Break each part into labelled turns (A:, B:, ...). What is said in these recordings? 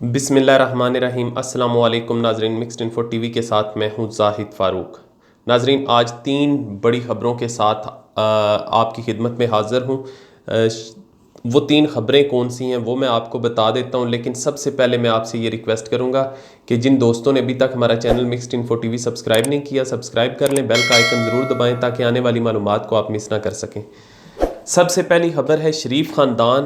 A: बिस्मिल्लाहिर्रहमानिर्रहीम। अस्सलाम वालेकुम नाजरीन, मिक्स्ड इन्फो टीवी के साथ मैं हूँ जाहिद फ़ारूक। नाजरीन, आज तीन बड़ी ख़बरों के साथ आपकी खिदमत में हाज़िर हूँ। वो तीन ख़बरें कौन सी हैं वो मैं आपको बता देता हूँ, लेकिन सबसे पहले मैं आपसे ये रिक्वेस्ट करूँगा कि जिन दोस्तों ने अभी तक हमारा channel mixed info TV subscribe नहीं किया, सब्सक्राइब कर लें, बेल का आइकन ज़रूर दबाएँ ताकि आने वाली मालूमात को आप मिस ना कर सकें। सबसे पहली खबर है, शरीफ ख़ानदान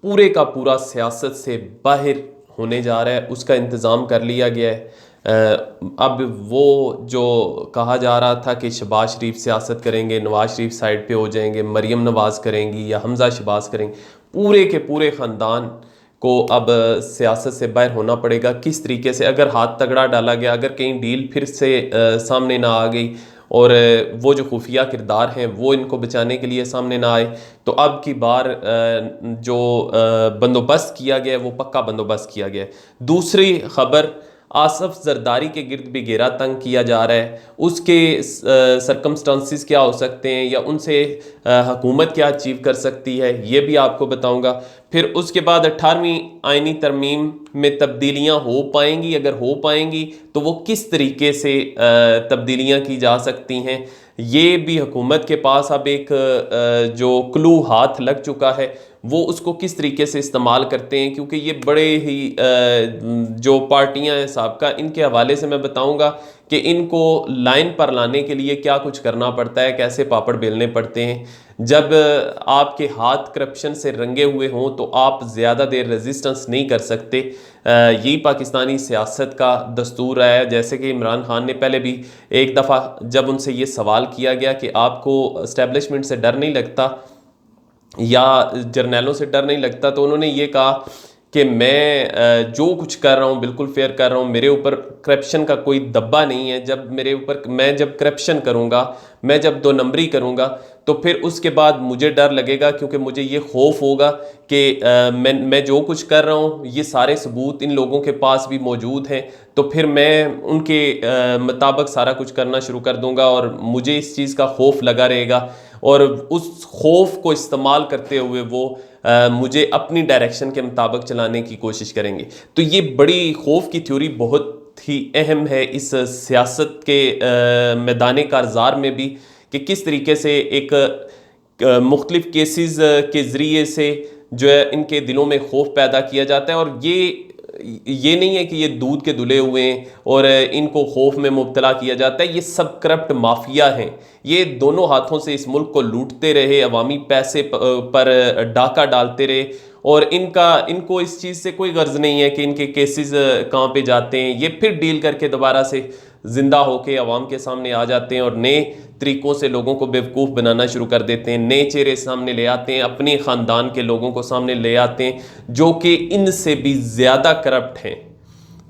A: पूरे का पूरा सियासत से बाहर होने जा रहा है, उसका इंतज़ाम कर लिया गया है। अब वो जो कहा जा रहा था कि शहबाज शरीफ सियासत करेंगे, नवाज शरीफ साइड पे हो जाएंगे, मरीम नवाज़ करेंगी या हमज़ा शहबाज करेंगे, पूरे के पूरे ख़ानदान को अब सियासत से बाहर होना पड़ेगा। किस तरीके से अगर हाथ तगड़ा डाला गया, अगर कहीं डील फिर से सामने ना आ गई और वो जो खुफिया किरदार हैं वो इनको बचाने के लिए सामने ना आए, तो अब की बार जो बंदोबस्त किया गया है वो पक्का बंदोबस्त किया गया है। दूसरी खबर, आसफ जरदारी के गिर्द भी घेरा तंग किया जा रहा है। उसके सरकमस्टांसिस क्या हो सकते हैं या उनसे हुकूमत क्या अचीव कर सकती है, ये भी आपको बताऊंगा। फिर उसके बाद 18वीं आइनी तरमीम में तब्दीलियां हो पाएंगी, अगर हो पाएंगी तो वो किस तरीके से तब्दीलियां की जा सकती हैं, ये भी हुकूमत के पास अब एक जो क्लू हाथ लग चुका है, वो उसको किस तरीके से इस्तेमाल करते हैं। क्योंकि ये बड़े ही जो पार्टियां हैं साहब, इनके हवाले से मैं बताऊंगा कि इनको लाइन पर लाने के लिए क्या कुछ करना पड़ता है, कैसे पापड़ बेलने पड़ते हैं। जब आपके हाथ करप्शन से रंगे हुए हों तो आप ज़्यादा देर रेजिस्टेंस नहीं कर सकते। यही पाकिस्तानी सियासत का दस्तूर है। जैसे कि इमरान खान ने पहले भी एक दफ़ा जब उनसे ये सवाल किया गया कि आपको इस्टेब्लिशमेंट से डर नहीं लगता या जर्नैलों से डर नहीं लगता, तो उन्होंने ये कहा कि मैं जो कुछ कर रहा हूँ बिल्कुल फेयर कर रहा हूँ, मेरे ऊपर करप्शन का कोई दब्बा नहीं है। जब मेरे ऊपर मैं जब करप्शन करूँगा, मैं जब दो नंबरी करूँगा, तो फिर उसके बाद मुझे डर लगेगा, क्योंकि मुझे ये खौफ होगा कि मैं जो कुछ कर रहा हूँ ये सारे सबूत इन लोगों के पास भी मौजूद हैं, तो फिर मैं उनके मुताबिक सारा कुछ करना शुरू कर दूंगा और मुझे इस चीज़ का खौफ लगा रहेगा। और उस खौफ को इस्तेमाल करते हुए वो मुझे अपनी डायरेक्शन के मुताबिक चलाने की कोशिश करेंगे। तो ये बड़ी खौफ की थ्योरी बहुत ही अहम है इस सियासत के मैदान कारज़ार में भी, कि किस तरीके से एक मुख्तलिफ केसेस के ज़रिए से जो है इनके दिलों में खौफ पैदा किया जाता है। और ये नहीं है कि ये दूध के धुले हुए हैं और इनको खौफ में मुब्तला किया जाता है। ये सब करप्ट माफिया हैं, ये दोनों हाथों से इस मुल्क को लूटते रहे, अवामी पैसे पर डाका डालते रहे, और इनको इस चीज़ से कोई गर्ज नहीं है कि इनके केसेस कहाँ पे जाते हैं। ये फिर डील करके दोबारा से जिंदा होके अवाम के सामने आ जाते हैं और नए तरीक़ों से लोगों को बेवकूफ़ बनाना शुरू कर देते हैं, नए चेहरे सामने ले आते हैं, अपने ख़ानदान के लोगों को सामने ले आते हैं जो कि इनसे भी ज़्यादा करप्ट हैं।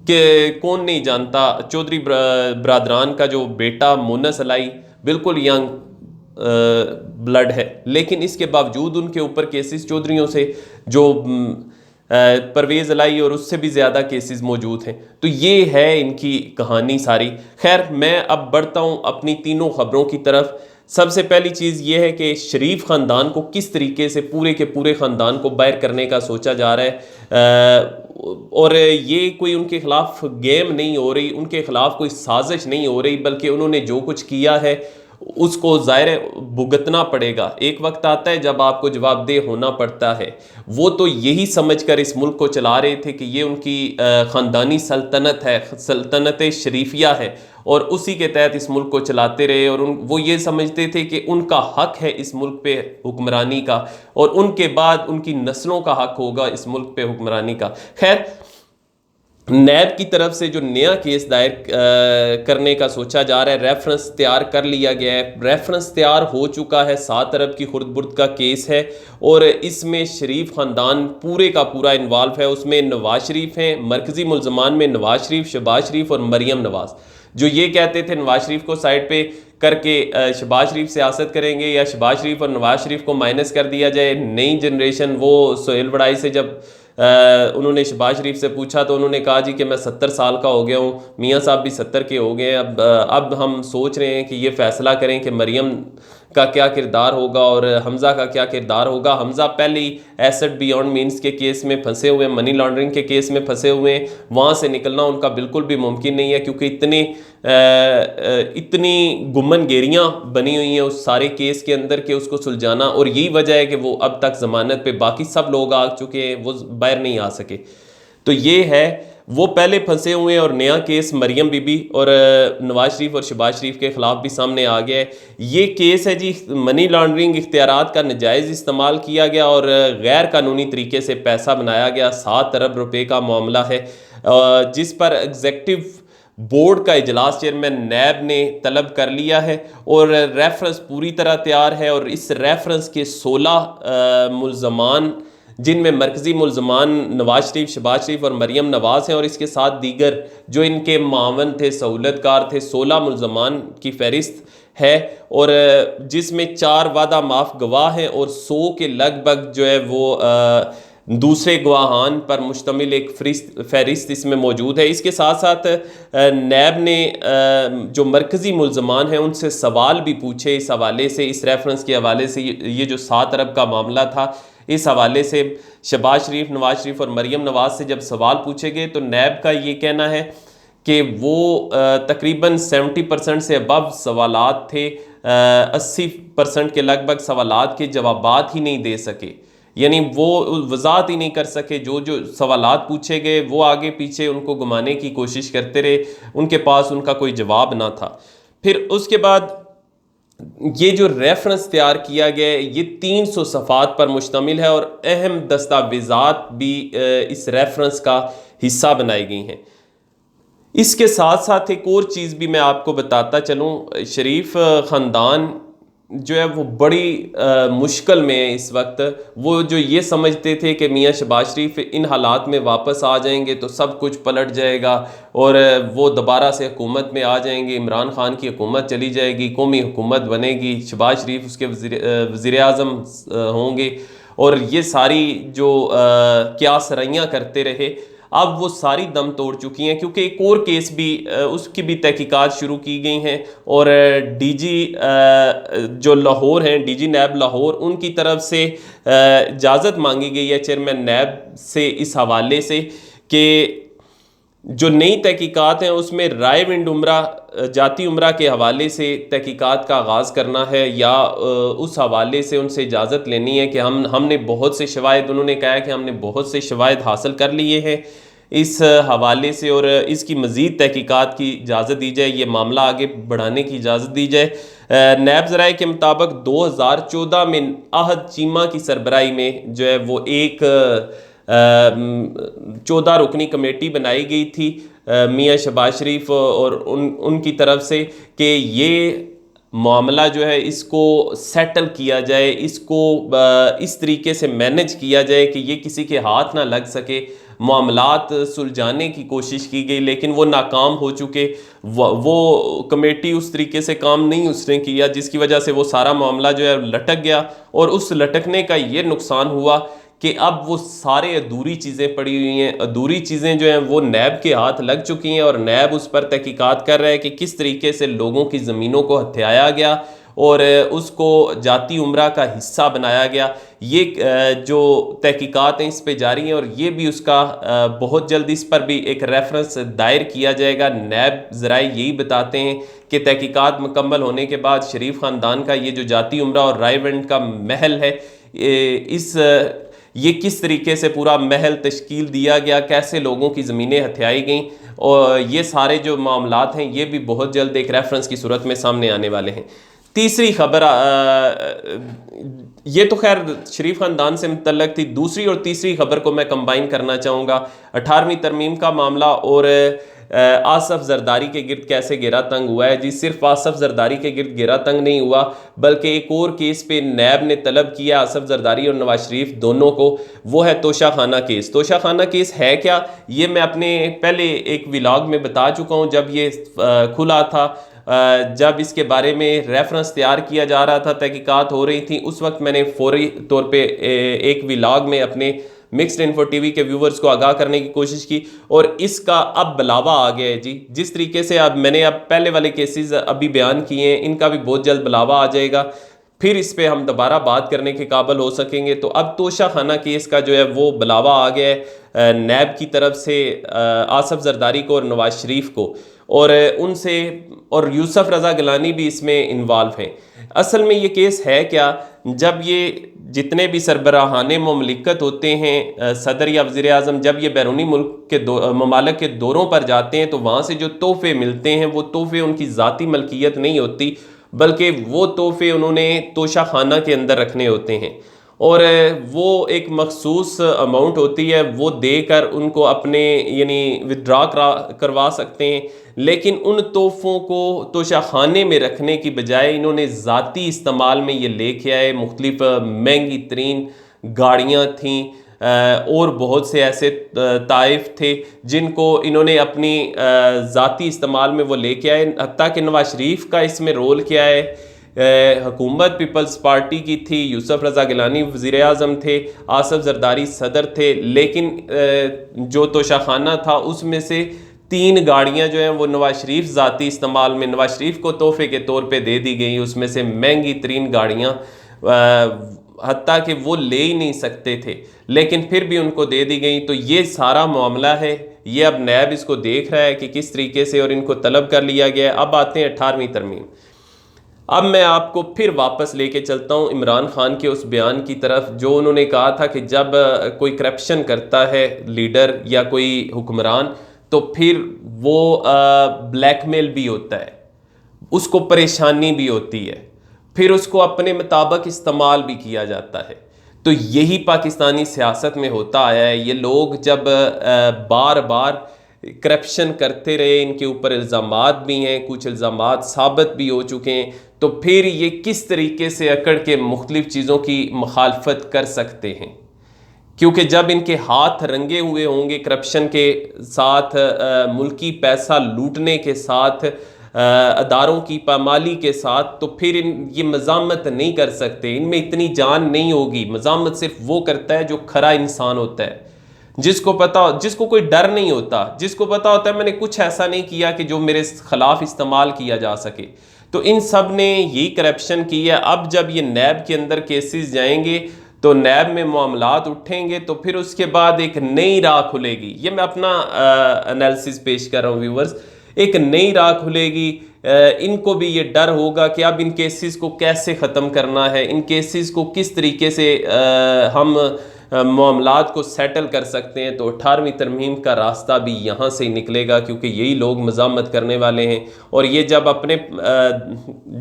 A: कि कौन नहीं जानता, चौधरी बरादरान का जो बेटा मुन्नस अलाई बिल्कुल यंग ब्लड है, लेकिन इसके बावजूद उनके ऊपर केसेस चौधरियों से जो परवेज़ अलाई और उससे भी ज़्यादा केसेस मौजूद हैं। तो ये है इनकी कहानी सारी। खैर, मैं अब बढ़ता हूँ अपनी तीनों ख़बरों की तरफ। सबसे पहली चीज़ ये है कि शरीफ ख़ानदान को किस तरीके से पूरे के पूरे ख़ानदान को बाहर करने का सोचा जा रहा है, और ये कोई उनके ख़िलाफ़ गेम नहीं हो रही, उनके ख़िलाफ़ कोई साजिश नहीं हो रही, बल्कि उन्होंने जो कुछ किया है उसको ज़ाहिर भुगतना पड़ेगा। एक वक्त आता है जब आपको जवाबदेह होना पड़ता है। वो तो यही समझकर इस मुल्क को चला रहे थे कि ये उनकी ख़ानदानी सल्तनत है, सल्तनत शरीफिया है, और उसी के तहत इस मुल्क को चलाते रहे। और वो ये समझते थे कि उनका हक है इस मुल्क पे हुक्मरानी का, और उनके बाद उनकी नस्लों का हक होगा इस मुल्क पे हुक्मरानी का। खैर, नैब की तरफ से जो नया केस दायर करने का सोचा जा रहा है, रेफरेंस तैयार कर लिया गया है, रेफरेंस तैयार हो चुका है, 7 अरब की खुर्द बुर्द का केस है, और इसमें शरीफ ख़ानदान पूरे का पूरा इन्वॉल्व है। उसमें नवाज शरीफ हैं, मरकज़ी मुल्ज़मान में नवाज शरीफ, शहबाज शरीफ और मरीम नवाज़। जो ये कहते थे नवाज शरीफ को साइड पे करके शहबाज शरीफ सियासत करेंगे या शहबाज शरीफ और नवाज शरीफ को माइनस कर दिया जाए, नई जनरेशन, वो सोहेल वड़ाई से जब उन्होंने शहबाज शरीफ से पूछा तो उन्होंने कहा जी कि मैं 70 साल का हो गया हूँ, मियाँ साहब भी 70 के हो गए हैं, अब हम सोच रहे हैं कि ये फ़ैसला करें कि मरीम का क्या किरदार होगा और हमज़ा का क्या किरदार होगा। हमज़ा पहले ही एसेट बियॉन्ड मीन्स के केस में फंसे हुए, मनी लॉन्ड्रिंग के केस में फंसे हुए हैं, वहाँ से निकलना उनका बिल्कुल भी मुमकिन नहीं है, क्योंकि इतनी गुमनगेरियाँ बनी हुई हैं उस सारे केस के अंदर के उसको सुलझाना, और यही वजह है कि वो अब तक ज़मानत पे, बाकी सब लोग आ चुके हैं, वो बाहर नहीं आ सके। तो ये है, वो पहले फंसे हुए हैं, और नया केस मरियम बीबी और नवाज शरीफ और शहबाज शरीफ के ख़िलाफ़ भी सामने आ गया है। ये केस है जी, मनी लॉन्ड्रिंग, इख्तियारात का नाजायज़ इस्तेमाल किया गया और गैर कानूनी तरीके से पैसा बनाया गया। 7 अरब रुपए का मामला है, जिस पर एग्जेक्टिव बोर्ड का इजलास चेयरमैन नैब ने तलब कर लिया है, और रेफरेंस पूरी तरह तैयार है। और इस रेफरेंस के 16 मुल्ज़मान, जिनमें मरकज़ी मुल्ज़मान नवाज शरीफ, शहबाज शरीफ और मरियम नवाज़ हैं, और इसके साथ दीगर जो इनके मावन थे, सहूलतकार थे, 16 मुल्ज़मान की फहरिस्त है, और जिसमें 4 वादा माफ़ गवाह हैं और 100 के लगभग जो है वो दूसरे गवाहान पर मुश्तमिल एक फहरिस्त इसमें मौजूद है। इसके साथ साथ नैब ने जो मरकज़ी मुल्ज़मान हैं उनसे सवाल भी पूछे इस हवाले से, इस रेफरेंस के हवाले से। ये जो 7 अरब का मामला था, इस हवाले से शहबाज शरीफ, नवाज शरीफ और मरियम नवाज से जब सवाल पूछे गए, तो नैब का ये कहना है कि वो तकरीबन 70% से अबव सवालात थे, 80% के लगभग सवालात के जवाबात ही नहीं दे सके, यानी वो वजाहत ही नहीं कर सके। जो जो सवालात पूछे गए वो आगे पीछे उनको घुमाने की कोशिश करते रहे, उनके पास उनका कोई जवाब ना था। फिर उसके बाद ये जो रेफरेंस तैयार किया गया है, ये 300 सफ़ात पर मुश्तमिल है, और अहम दस्तावेज़ात भी इस रेफरेंस का हिस्सा बनाई गई हैं। इसके साथ साथ एक और चीज़ भी मैं आपको बताता चलूँ, शरीफ ख़ानदान जो है वो बड़ी मुश्किल में है इस वक्त। वो जो ये समझते थे कि मियाँ शहबाज शरीफ इन हालात में वापस आ जाएंगे तो सब कुछ पलट जाएगा और वो दोबारा से हुकूमत में आ जाएंगे, इमरान खान की हुकूमत चली जाएगी, कौमी हुकूमत बनेगी, शहबाज शरीफ उसके वज़ीर आज़म होंगे, और ये सारी जो क्या सरैयाँ करते रहे, अब वो सारी दम तोड़ चुकी हैं, क्योंकि एक और केस भी उसकी भी तहकीकात शुरू की गई हैं, और डीजी जो लाहौर हैं, डीजी नैब लाहौर, उनकी तरफ से इजाज़त मांगी गई है चेयरमैन नैब से इस हवाले से कि जो नई तहकीकात हैं उसमें राय विंड उमरा, जाती उमरा के हवाले से तहकीकात का आगाज़ करना है, या उस हवाले से उनसे इजाज़त लेनी है कि हमने बहुत से शवाहिद, उन्होंने कहा कि हमने बहुत से शवाहिद हासिल कर लिए हैं इस हवाले से, और इसकी मज़ीद तहकीकात की इजाज़त दी जाए, ये मामला आगे बढ़ाने की इजाज़त दी जाए। नैब ज़राए के मुताबिक 2014 में आहद चीमा की सरबराही में जो है वो एक 14 रुकनी कमेटी बनाई गई थी मियाँ शहबाज शरीफ और उनकी तरफ से, कि ये मामला जो है इसको सेटल किया जाए, इसको इस तरीके से मैनेज किया जाए कि ये किसी के हाथ ना लग सके। मामलात सुलझाने की कोशिश की गई, लेकिन वो नाकाम हो चुके। वो कमेटी उस तरीके से काम नहीं उसने किया, जिसकी वजह से वो सारा मामला जो है लटक गया, और उस लटकने का ये नुकसान हुआ कि अब वो सारे अधूरी चीज़ें पड़ी हुई हैं। अधूरी चीज़ें जो हैं वो नैब के हाथ लग चुकी हैं, और नैब उस पर तहकीकात कर रहा है कि किस तरीके से लोगों की ज़मीनों को हथियाया गया और उसको जाती उम्रा का हिस्सा बनाया गया। ये जो तहकीकात हैं इस पे जारी हैं, और ये भी उसका बहुत जल्द इस पर भी एक रेफरेंस दायर किया जाएगा। नैब ज़राए यही बताते हैं कि तहकीकात मुकम्मल होने के बाद शरीफ ख़ानदान का ये जो जाती उम्रा और रायविंड का महल है, ये किस तरीके से पूरा महल तश्कील दिया गया, कैसे लोगों की ज़मीनें हथियाई गईं, और ये सारे जो मामलात हैं ये भी बहुत जल्द एक रेफरेंस की सूरत में सामने आने वाले हैं। तीसरी खबर, ये तो खैर शरीफ ख़ानदान से मुतल्लक थी। दूसरी और तीसरी खबर को मैं कंबाइन करना चाहूँगा। 18वीं तरमीम का मामला और आसफ जरदारी के गिर्द कैसे घेरा तंग हुआ है। जी, सिर्फ आसफ जरदारी के गिर्द घेरा तंग नहीं हुआ, बल्कि एक और केस पे नैब ने तलब किया आसफ जरदारी और नवाज शरीफ दोनों को, वो है तोशा खाना केस। तोशा खाना केस है क्या, ये मैं अपने पहले एक व्लॉग में बता चुका हूँ, जब ये खुला था, जब इसके बारे में रेफरेंस तैयार किया जा रहा था, तहकीकात हो रही थी, उस वक्त मैंने फौरी तौर पे एक व्लॉग में अपने मिक्स्ड इन्फो टीवी के व्यूवर्स को आगाह करने की कोशिश की, और इसका अब बुलावा आ गया है। जी, जिस तरीके से अब मैंने पहले वाले केसेस अभी बयान किए हैं, इनका भी बहुत जल्द बुलावा आ जाएगा। फिर इस पे हम दोबारा बात करने के काबिल हो सकेंगे। तो अब तोशा खाना केस का जो है वो बुलावा आ गया है नैब की तरफ से आसफ जरदारी को और नवाज शरीफ को, और उनसे और यूसुफ रज़ा गिलानी भी इसमें इन्वॉल्व हैं। असल में ये केस है क्या, जब ये जितने भी सरबराहाने ममलिकत होते हैं, सदर या वज़ीर आज़म, जब ये बैरूनी मुल्क के ममालिक के दौरों पर जाते हैं तो वहाँ से जो तोहफे मिलते हैं वो तोहफे उनकी ज़ाती मलकियत नहीं होती, बल्कि वो तोहफे उन्होंने तोशा खाना के अंदर रखने होते हैं, और वो एक मखसूस अमाउंट होती है, वो देकर उनको अपने यानी विदड्रा करवा सकते हैं। लेकिन उन तोहफ़ों को तोशा खाने में रखने की बजाय इन्होंने ज़ाती इस्तेमाल में ये लेके आए। मुख्तलिफ महंगी तरीन गाड़ियाँ थीं और बहुत से ऐसे ताइफ थे जिनको इन्होंने अपनी ज़ाती इस्तेमाल में वो लेके आए। हत्ता कि नवाज शरीफ का इसमें रोल क्या है, हुकूमत पीपल्स पार्टी की थी, यूसुफ रज़ा गिलानी वज़ीर आज़म थे, आसफ जरदारी सदर थे, लेकिन जो तोशा खाना था उसमें से 3 गाड़ियाँ जो हैं वो नवाज शरीफ ज़ाती इस्तेमाल में नवाज शरीफ को तोहफे के तौर पे दे दी गई। उसमें से महंगी तरीन गाड़ियाँ हत्ता कि वो ले ही नहीं सकते थे, लेकिन फिर भी उनको दे दी गई। तो ये सारा मामला है, ये अब नैब इसको देख रहा है कि किस तरीके से, और इनको तलब कर लिया गया है। अब आते हैं 18वीं तरमीम। अब मैं आपको फिर वापस लेके चलता हूँ इमरान खान के उस बयान की तरफ जो उन्होंने कहा था कि जब कोई करप्शन करता है लीडर या कोई हुक्मरान तो फिर वो ब्लैकमेल भी होता है, उसको परेशानी भी होती है, फिर उसको अपने मुताबिक इस्तेमाल भी किया जाता है। तो यही पाकिस्तानी सियासत में होता आया है। ये लोग जब बार बार करप्शन करते रहे, इनके ऊपर इल्ज़ामात भी हैं, कुछ इल्ज़ामात साबित भी हो चुके हैं, तो फिर ये किस तरीके से अकड़ के मुख्तलिफ़ चीज़ों की मुखालफत कर सकते हैं, क्योंकि जब इनके हाथ रंगे हुए होंगे करप्शन के साथ, मुल्की पैसा लूटने के साथ, अदारों की पामाली के साथ, तो फिर ये मज़ामत नहीं कर सकते, इनमें इतनी जान नहीं होगी। मज़ामत सिर्फ वो करता है जो खरा इंसान होता है, जिसको पता, जिसको कोई डर नहीं होता, जिसको पता होता है मैंने कुछ ऐसा नहीं किया कि जो मेरे खिलाफ इस्तेमाल किया जा सके। तो इन सब ने यही करप्शन की है। अब जब ये नैब के अंदर केसेस जाएंगे तो नैब में मामलात उठेंगे, तो फिर उसके बाद एक नई राह खुलेगी। ये मैं अपना एनालिसिस पेश कर रहा हूँ व्यूवर्स, एक नई राह खुलेगी। इनको भी ये डर होगा कि अब इन केसेस को कैसे ख़त्म करना है, इन केसेस को किस तरीके से हम मामलात को सेटल कर सकते हैं। तो 18वीं तरमीम का रास्ता भी यहाँ से ही निकलेगा, क्योंकि यही लोग मज़ामत करने वाले हैं, और ये जब अपने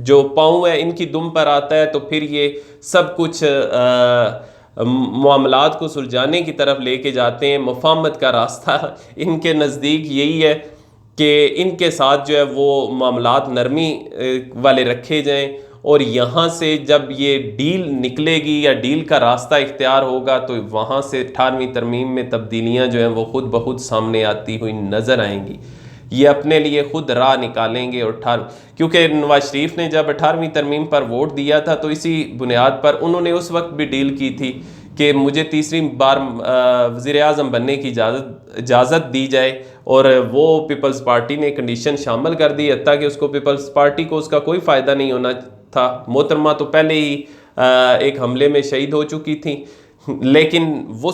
A: जो पाँव है इनकी दुम पर आता है तो फिर ये सब कुछ मामलात को सुलझाने की तरफ लेके जाते हैं। मुफाहमत का रास्ता इनके नज़दीक यही है कि इनके साथ जो है वो मामलात नरमी वाले रखे जाएं, और यहाँ से जब ये डील निकलेगी या डील का रास्ता इख्तियार होगा तो वहाँ से 18वीं तरमीम में तब्दीलियाँ जो हैं वो खुद ब खुद सामने आती हुई नज़र आएंगी। ये अपने लिए खुद राह निकालेंगे। और क्योंकि नवाज शरीफ ने जब 18वीं तरमीम पर वोट दिया था तो इसी बुनियाद पर उन्होंने उस वक्त भी डील की थी कि मुझे तीसरी बार वज़ीर आज़म बनने की इजाज़त दी जाए, और वो पीपल्स पार्टी ने कंडीशन शामिल कर दी, हत्ता कि उसको पीपल्स पार्टी को उसका कोई फ़ायदा नहीं होना था। मोहतरमा तो पहले ही एक हमले में शहीद हो चुकी थी, लेकिन वो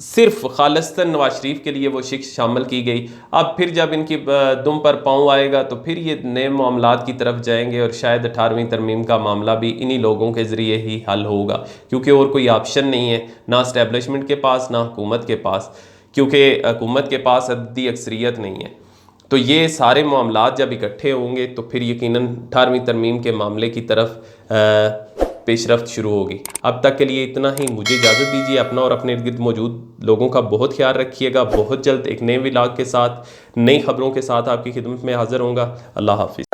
A: सिर्फ खालिस्तन नवाज शरीफ के लिए वो शिक्ष शामिल की गई। अब फिर जब इनकी दुम पर पाँव आएगा तो फिर ये नए मामलात की तरफ जाएंगे, और शायद 18वीं तरमीम का मामला भी इन्हीं लोगों के ज़रिए ही हल होगा, क्योंकि और कोई ऑप्शन नहीं है, ना इस्टेब्लिशमेंट के पास ना हुकूमत के पास, क्योंकि हुकूमत के पास अददी अक्सरियत नहीं है। तो ये सारे मामलात जब इकट्ठे होंगे तो फिर यकीनन 18वीं तरमीम के मामले की तरफ पेशरफ्त शुरू होगी। अब तक के लिए इतना ही, मुझे इजाज़त दीजिए। अपना और अपने इर्द गिर्द मौजूद लोगों का बहुत ख्याल रखिएगा। बहुत जल्द एक नए व्लॉग के साथ, नई खबरों के साथ आपकी खिदमत में हाज़िर होऊंगा। अल्लाह हाफिज़।